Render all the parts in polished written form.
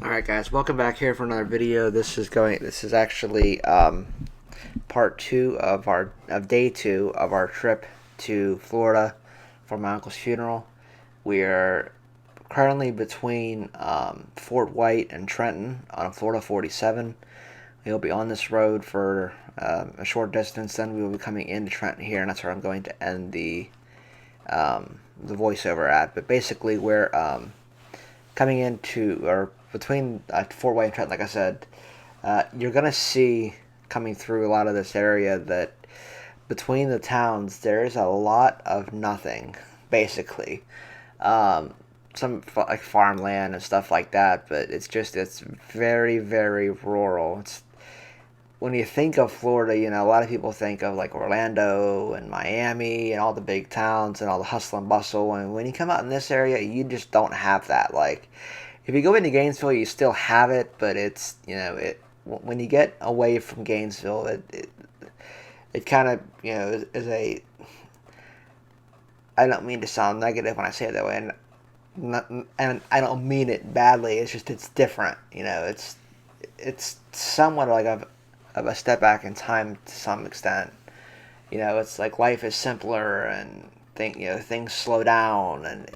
Alright guys, welcome back here for another video. This is actually part two of day two of our trip to Florida for my uncle's funeral. We are currently between Fort White and Trenton on Florida 47. We'll be on this road for a short distance, then we will be coming into Trenton here, and that's where I'm going to end the voiceover at. But basically, we're coming into or between Fort White and Trenton, like I said, you're gonna see coming through a lot of this area that between the towns there's a lot of nothing, basically. Some like farmland and stuff like that, but it's very very rural. It's when you think of Florida, a lot of people think of like Orlando and Miami and all the big towns and all the hustle and bustle. And when you come out in this area, you just don't have that. Like, if you go into Gainesville, you still have it, but it's when you get away from Gainesville, it kind of is a. I don't mean to sound negative when I say it that way, and I don't mean it badly. It's just it's different. It's somewhat like of a step back in time to some extent. It's like life is simpler and things slow down, and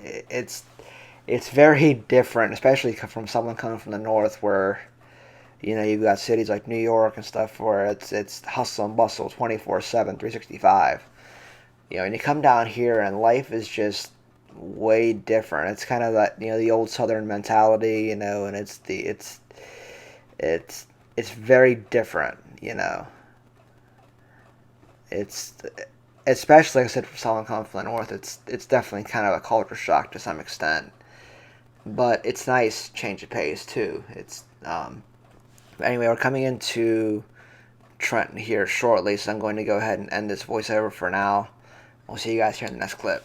it's very different, especially from someone coming from the north where you've got cities like New York and stuff where it's hustle and bustle 24/7, 365. And you come down here and life is just way different. It's kind of that the old Southern mentality, and it's very different. It's especially like I said for someone coming from the north. It's definitely kind of a culture shock to some extent, but it's nice change of pace too. Anyway, we're coming into Trenton here shortly, so I'm going to go ahead and end this voiceover for now. We'll see you guys here in the next clip.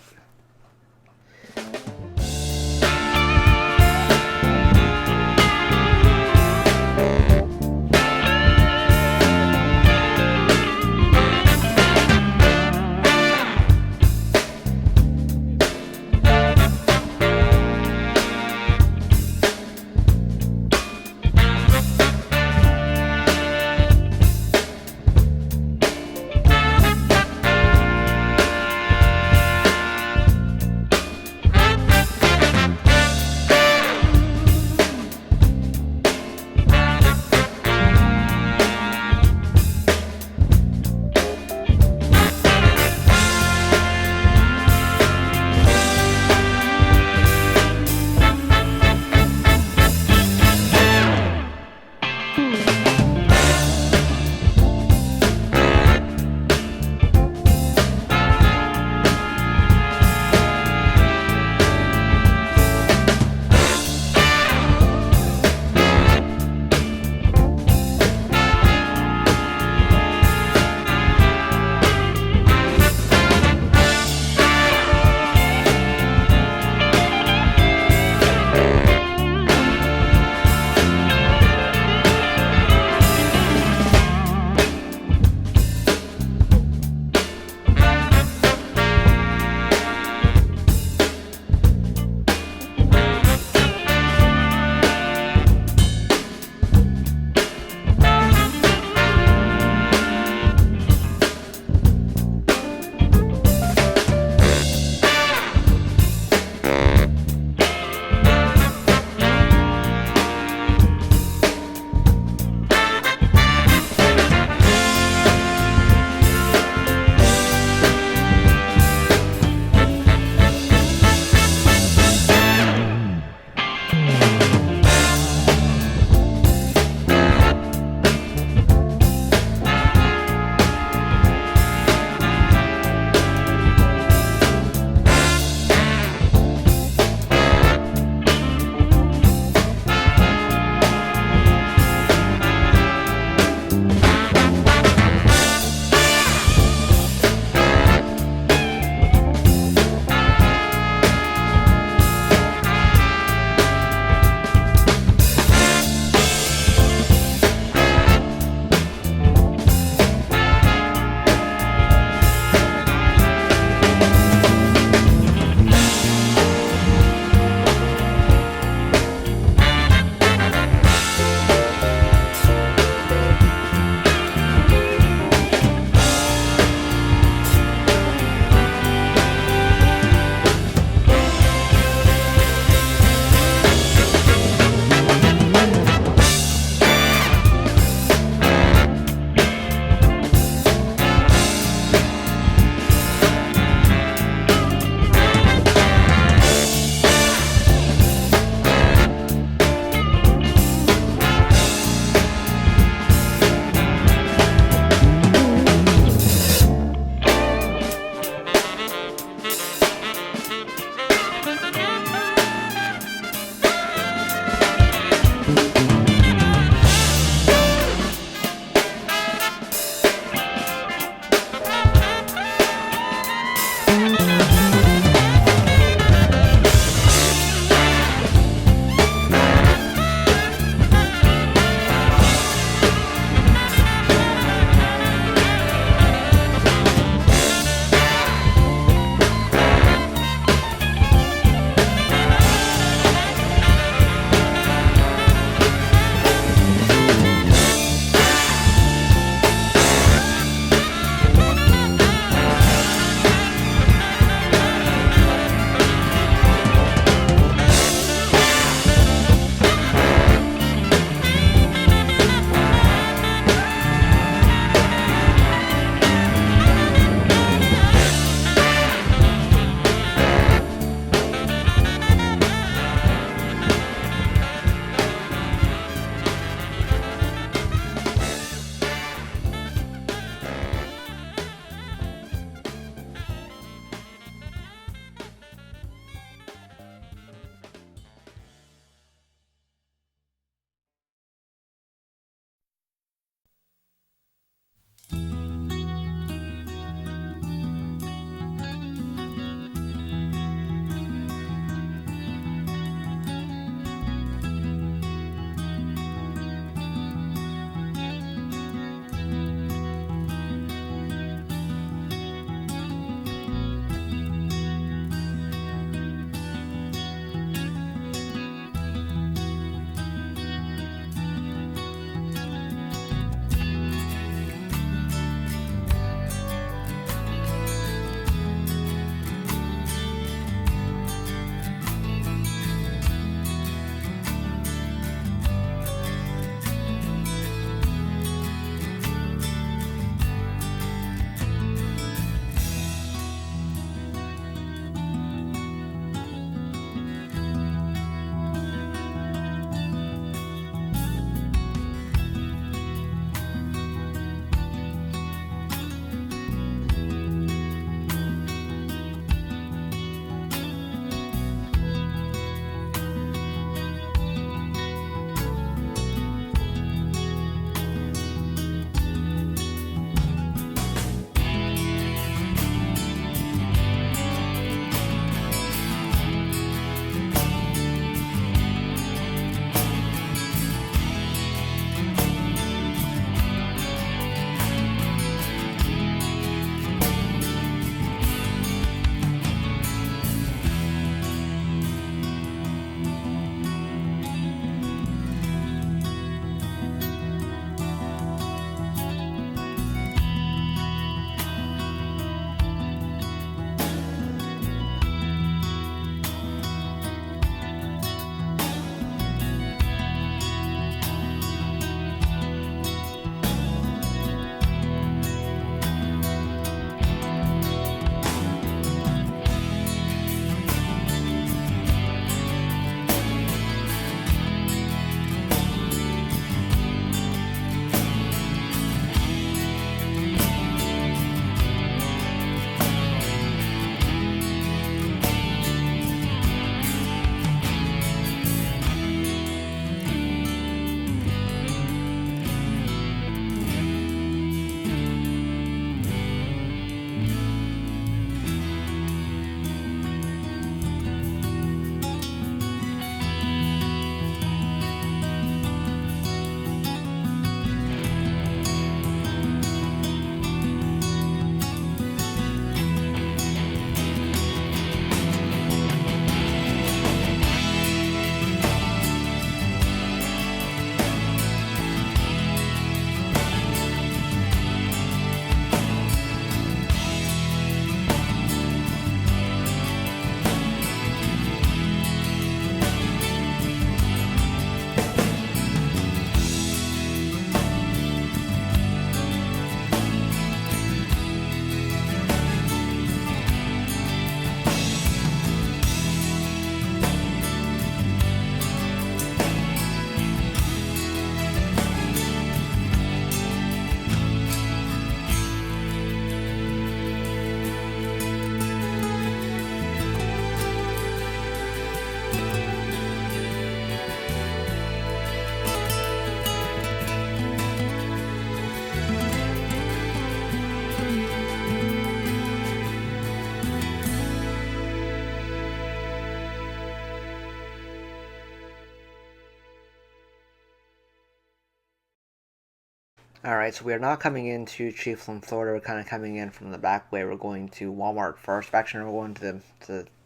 Alright, so we are not coming into Chiefland, Florida. We're kind of coming in from the back way. We're going to Walmart first. Actually, we're going to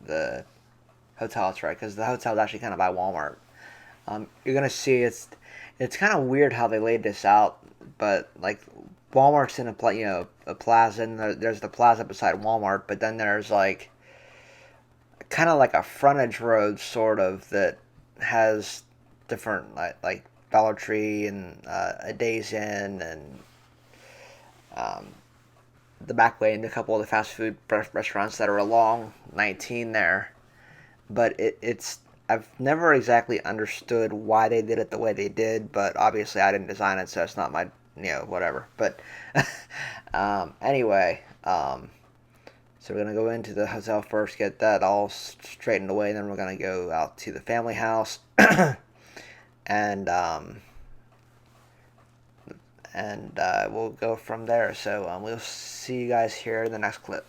the hotel, that's right, because the hotel is actually kind of by Walmart. You're gonna see it's kind of weird how they laid this out, but like Walmart's in a plaza, and there's the plaza beside Walmart, but then there's like kind of like a frontage road sort of that has different like Dollar Tree and a Days Inn and um, the back way and a couple of the fast food restaurants that are along 19 there. But it's I've never exactly understood why they did it the way they did, but obviously I didn't design it, so it's not my whatever. But anyway, so we're gonna go into the hotel first, get that all straightened away, and then we're gonna go out to the family house, and we'll go from there. So we'll see you guys here in the next clip.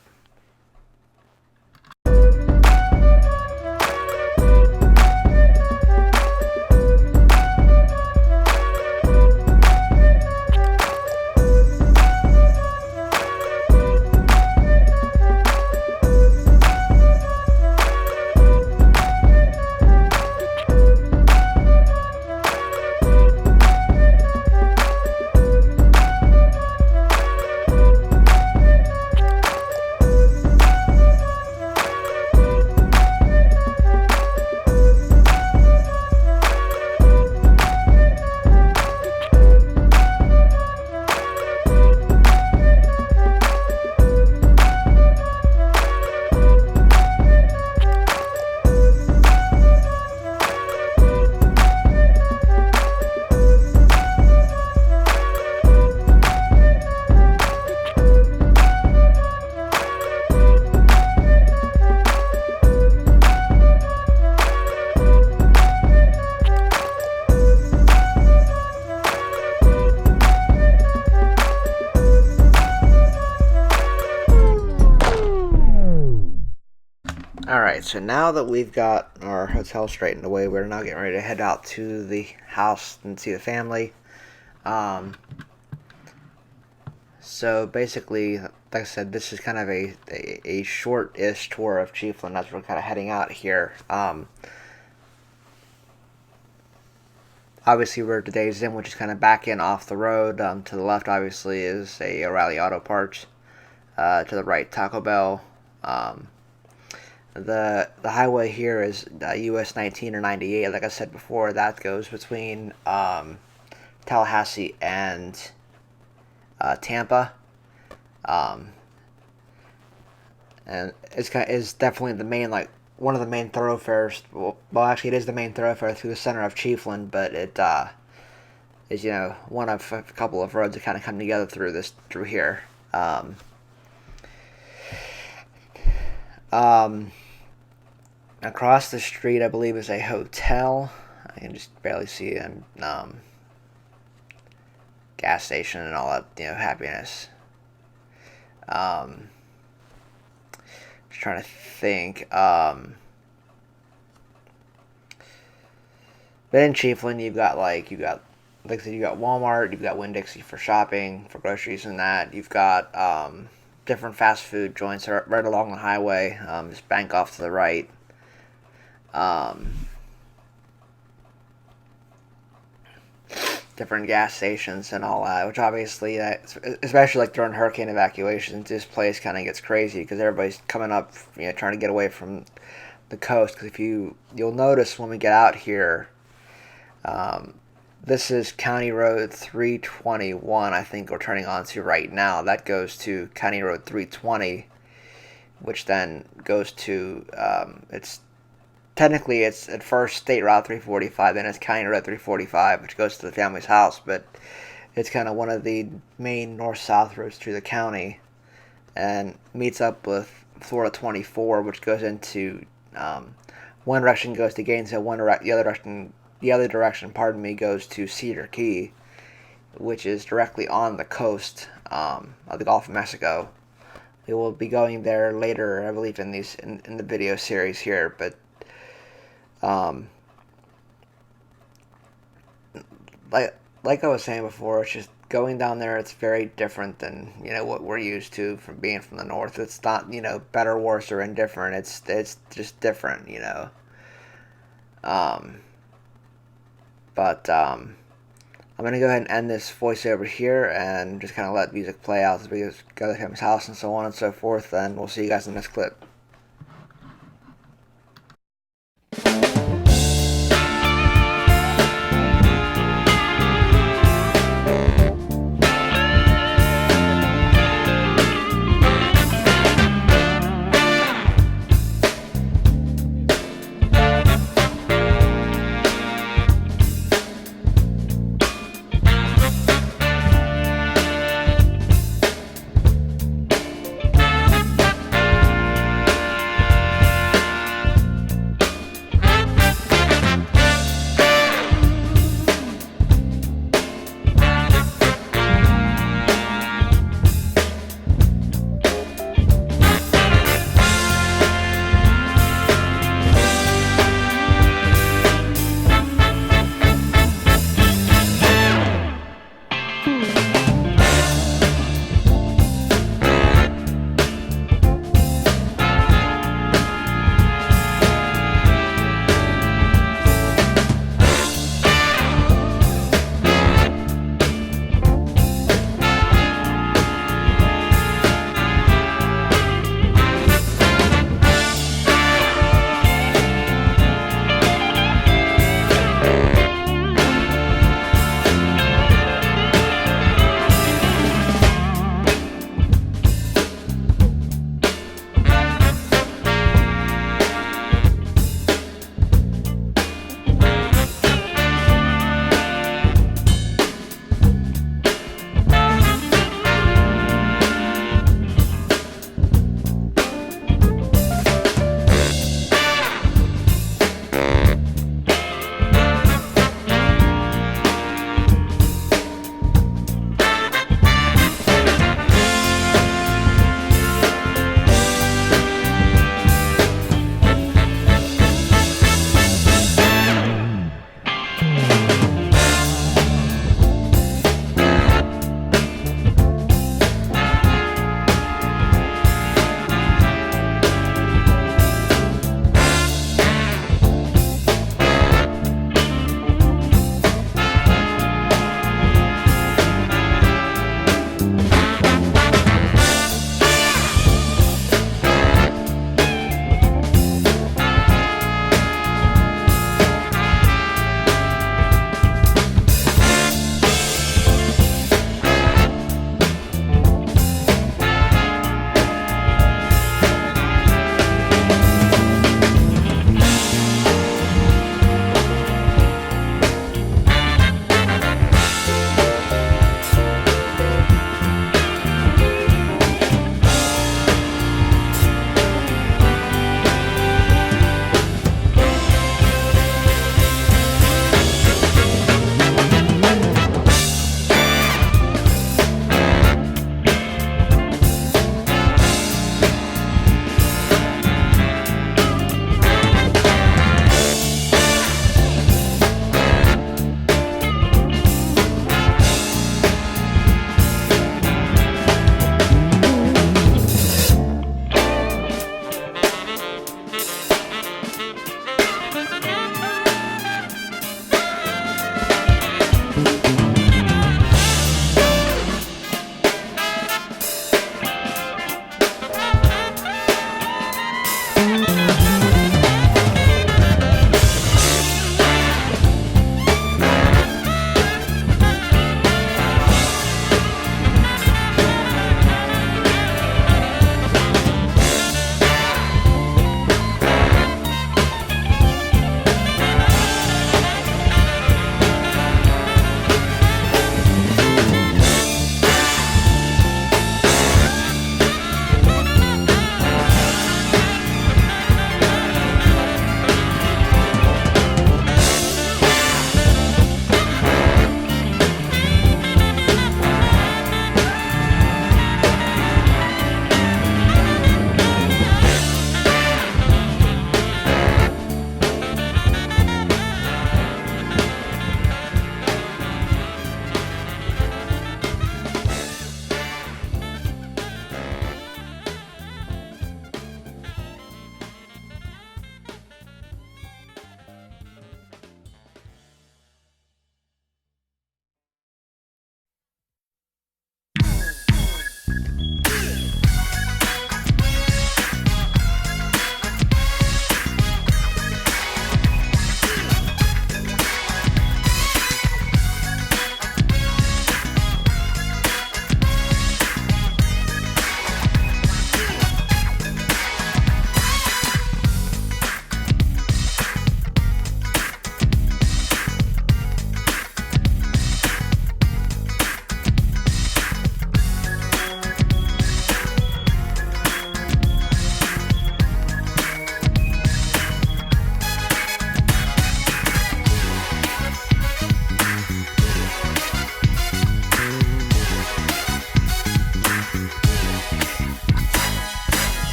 Alright, so now that we've got our hotel straightened away, we're now getting ready to head out to the house and see the family. So basically, like I said, this is kind of a short-ish tour of Chiefland as we're kind of heading out here. Obviously, we're at the Days Inn, which is kind of back in off the road. To the left, obviously, is a O'Reilly Auto Parts. To the right, Taco Bell. The highway here is US 19 or 98. Like I said before, that goes between Tallahassee and Tampa, and is definitely the main one of the main thoroughfares. Well, actually, it is the main thoroughfare through the center of Chiefland, but it is one of a couple of roads that kind of come together through here. Across the street, I believe, is a hotel. I can just barely see a gas station and all that, happiness. Just trying to think. But in Chiefland, you've got like I said, you got Walmart, you've got Winn-Dixie for shopping, for groceries and that. You've got different fast food joints right along the highway. Just bank off to the right. Different gas stations and all that, which obviously, especially like during hurricane evacuations, this place kind of gets crazy because everybody's coming up, trying to get away from the coast. Because you'll notice when we get out here, this is County Road 321. I think we're turning onto right now. That goes to County Road 320, which then goes to Technically, it's at first State Route 345, then it's County Road 345, which goes to the family's house, but it's kind of one of the main north-south roads through the county, and meets up with Florida 24, which goes into one direction goes to Gainesville, the other direction, goes to Cedar Key, which is directly on the coast of the Gulf of Mexico. We will be going there later, I believe, in the video series here, but like I was saying before, it's just going down there, it's very different than what we're used to from being from the north. It's not better, worse, or indifferent. It's just different. Um, but I'm gonna go ahead and end this voiceover here and just kind of let music play out as we go to his house and so on and so forth. And we'll see you guys in the next clip.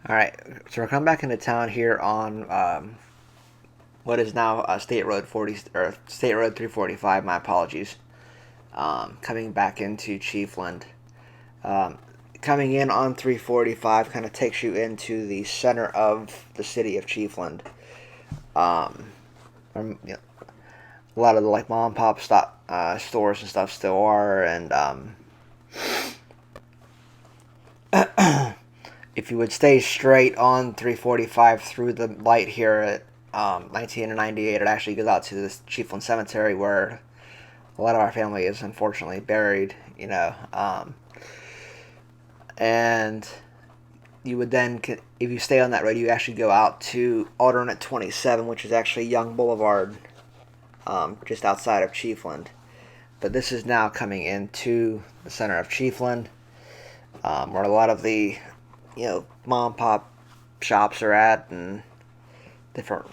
Alright, so we're coming back into town here on what is now State Road 40 or State Road 345. My apologies. Coming back into Chiefland. Um, Coming in on 345 kind of takes you into the center of the city of Chiefland. You know, a lot of the like mom and pop stores and stuff still are, and if you would stay straight on 345 through the light here at 1998, it actually goes out to this Chiefland Cemetery where a lot of our family is unfortunately buried, and you would then, if you stay on that road, you actually go out to alternate 27, which is actually Young Boulevard, just outside of Chiefland. But this is now coming into the center of Chiefland, where a lot of the, mom and pop shops are at, and different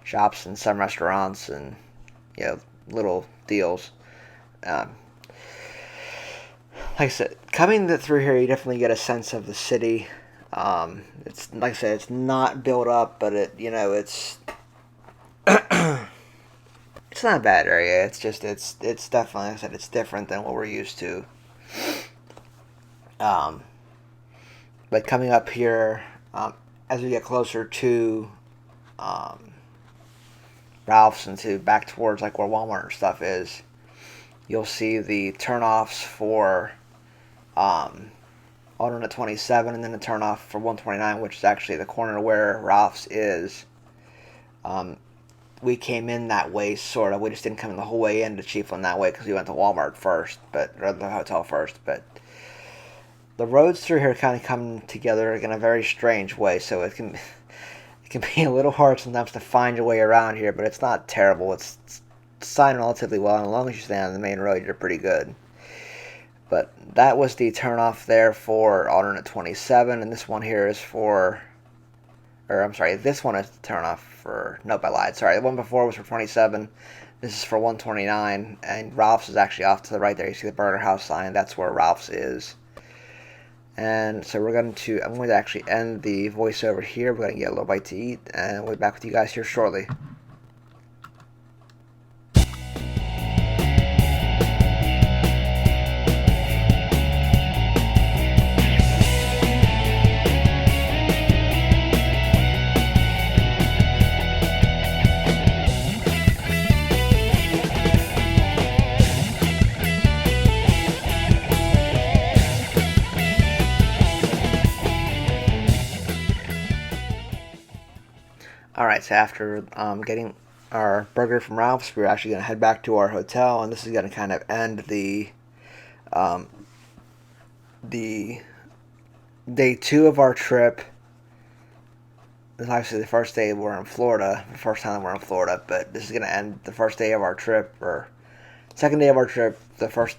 shops and some restaurants and, little deals. Like I said, coming through here, you definitely get a sense of the city. It's like I said, it's not built up, but it's it's not a bad area. It's just it's definitely, like I said, it's different than what we're used to. But coming up here, as we get closer to Ralph's and to back towards like where Walmart and stuff is, you'll see the turnoffs for alternate 27, and then the turnoff for 129, which is actually the corner where Ralph's is. We came in that way, sort of. We just didn't come in the whole way into Chiefland that way because we went to Walmart first, or the hotel first. But the roads through here kind of come together in a very strange way, so it can be a little hard sometimes to find your way around here, but it's not terrible. It's signed relatively well, and as long as you stay on the main road, you're pretty good. But that was the turnoff there for alternate 27, and this one here is for, or I'm sorry, this one is the turnoff for, nope, I lied. Sorry, the one before was for 27. This is for 129, and Ralph's is actually off to the right there. You see the Burger House sign, that's where Ralph's is. And so I'm going to actually end the voiceover here. We're going to get a little bite to eat, and we'll be back with you guys here shortly. Alright, so after getting our burger from Ralph's, we're actually going to head back to our hotel, and this is going to kind of end the day 2 of our trip. This is obviously the first day we're in Florida, the first time we're in Florida, but this is going to end the first day of our trip, or second day of our trip, the first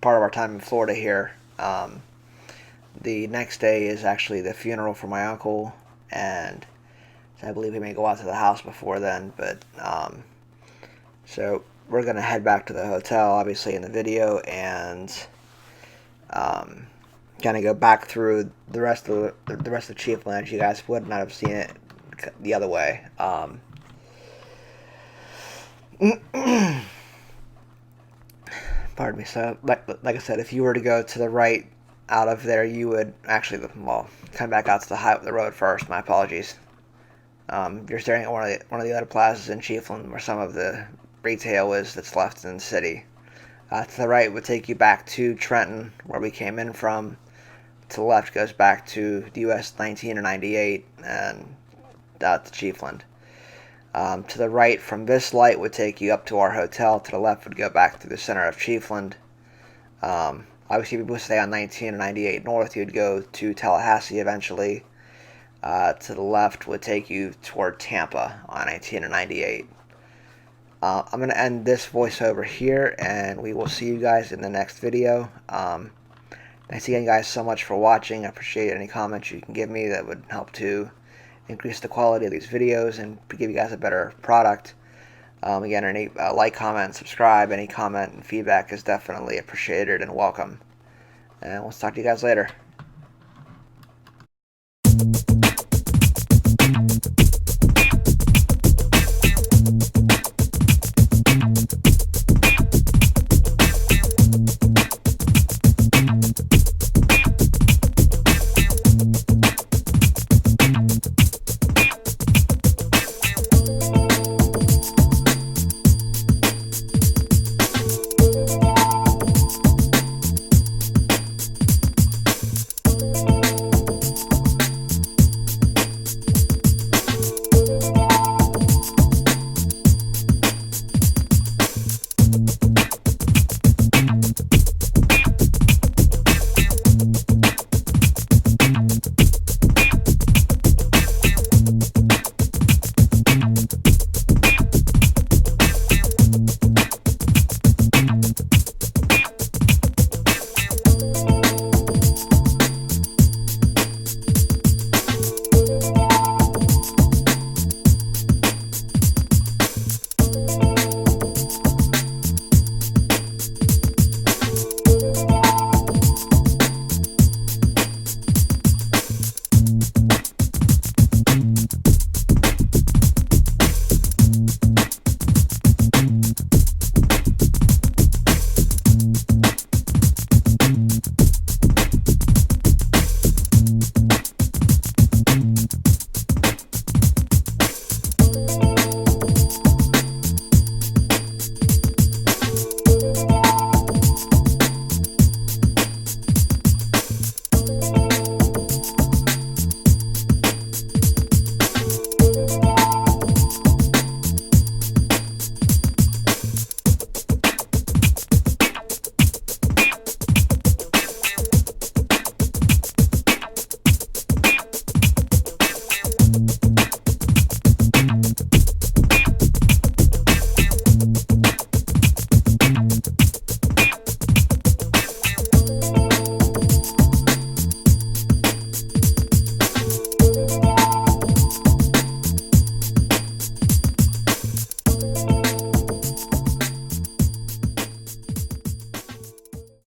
part of our time in Florida here. The next day is actually the funeral for my uncle, and I believe we may go out to the house before then, but so we're gonna head back to the hotel, obviously in the video, and kind of go back through the rest of Chiefland. You guys would not have seen it the other way. Pardon me. So, like I said, if you were to go to the right out of there, you would actually, come back out to the road first. My apologies. You're staring at one of the other plazas in Chiefland where some of the retail is that's left in the city. To the right would take you back to Trenton, where we came in from. To the left goes back to the US 19 or 98 and out to Chiefland. To the right from this light would take you up to our hotel. To the left would go back to the center of Chiefland. Obviously, if you would stay on 19 or 98 north, you'd go to Tallahassee eventually. To the left would take you toward Tampa on 19 or 98. I'm going to end this voiceover here, and we will see you guys in the next video. Thanks again, guys, so much for watching. I appreciate any comments you can give me that would help to increase the quality of these videos and give you guys a better product. Again, any like, comment, subscribe, any comment and feedback is definitely appreciated and welcome. And we'll talk to you guys later.